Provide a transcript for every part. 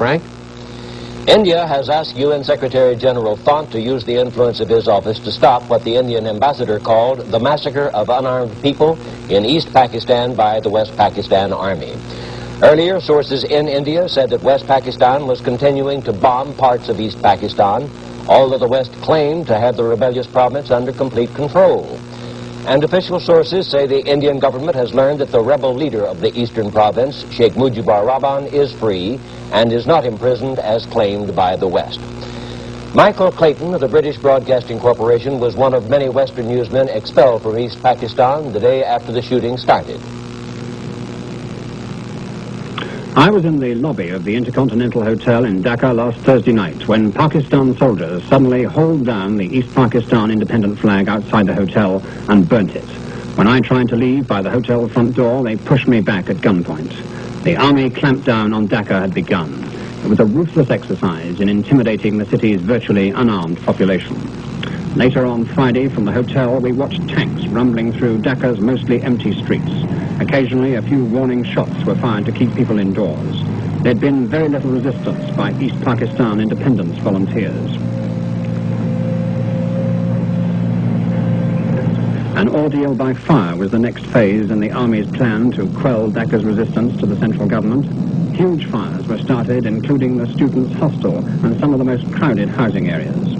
Frank. India has asked UN Secretary General Font to use the influence of his office to stop what the Indian ambassador called the massacre of unarmed people in East Pakistan by the West Pakistan Army. Earlier, sources in India said that West Pakistan was continuing to bomb parts of East Pakistan, although the West claimed to have the rebellious province under complete control. And official sources say the Indian government has learned that the rebel leader of the eastern province, Sheikh Mujibur Rahman, is free and is not imprisoned as claimed by the West. Michael Clayton of the British Broadcasting Corporation was one of many Western newsmen expelled from East Pakistan the day after the shooting started. I was in the lobby of the Intercontinental Hotel in Dhaka last Thursday night when Pakistan soldiers suddenly hauled down the East Pakistan independent flag outside the hotel and burnt it. When I tried to leave by the hotel front door, they pushed me back at gunpoint. The army clampdown on Dhaka had begun. It was a ruthless exercise in intimidating the city's virtually unarmed population. Later on Friday, from the hotel, we watched tanks rumbling through Dhaka's mostly empty streets. Occasionally, a few warning shots were fired to keep people indoors. There'd been very little resistance by East Pakistan independence volunteers. An ordeal by fire was the next phase in the army's plan to quell Dhaka's resistance to the central government. Huge fires were started, including the students' hostel and some of the most crowded housing areas.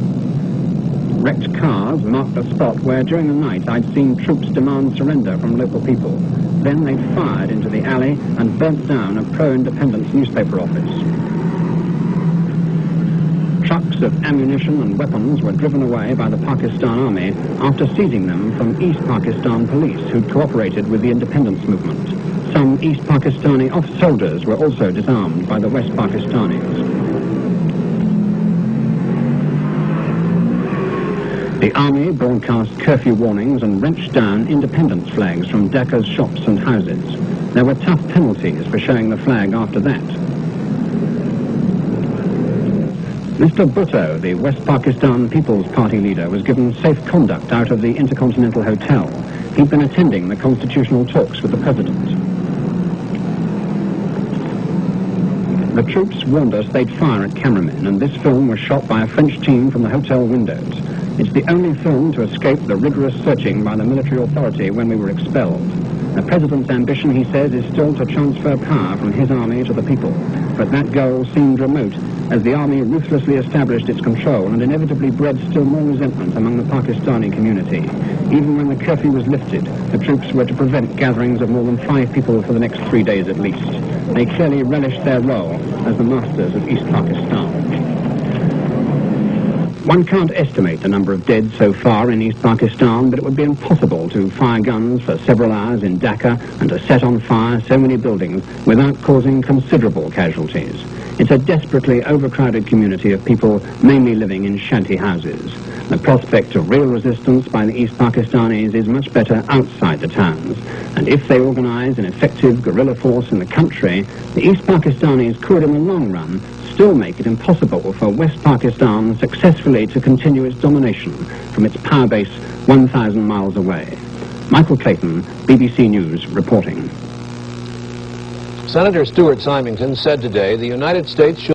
Wrecked cars marked the spot where during the night I'd seen troops demand surrender from local people. Then they fired into the alley and burnt down a pro-independence newspaper office. Trucks of ammunition and weapons were driven away by the Pakistan army after seizing them from East Pakistan police who'd cooperated with the independence movement. Some East Pakistani soldiers were also disarmed by the West Pakistanis. The army broadcast curfew warnings and wrenched down independence flags from Dhaka's shops and houses. There were tough penalties for showing the flag after that. Mr. Bhutto, the West Pakistan People's Party leader, was given safe conduct out of the Intercontinental Hotel. He'd been attending the constitutional talks with the president. The troops warned us they'd fire at cameramen, and this film was shot by a French team from the hotel windows. It's the only film to escape the rigorous searching by the military authority when we were expelled. The president's ambition, he says, is still to transfer power from his army to the people. But that goal seemed remote as the army ruthlessly established its control and inevitably bred still more resentment among the Pakistani community. Even when the curfew was lifted, the troops were to prevent gatherings of more than 5 people for the next 3 days at least. They clearly relished their role as the masters of East Pakistan. One can't estimate the number of dead so far in East Pakistan, but it would be impossible to fire guns for several hours in Dhaka and to set on fire so many buildings without causing considerable casualties. It's a desperately overcrowded community of people mainly living in shanty houses. The prospect of real resistance by the East Pakistanis is much better outside the towns, and if they organize an effective guerrilla force in the country, the East Pakistanis could, in the long run, still make it impossible for West Pakistan successfully to continue its domination from its power base 1,000 miles away. Michael Clayton, BBC News, reporting. Senator Stuart Symington said today the United States should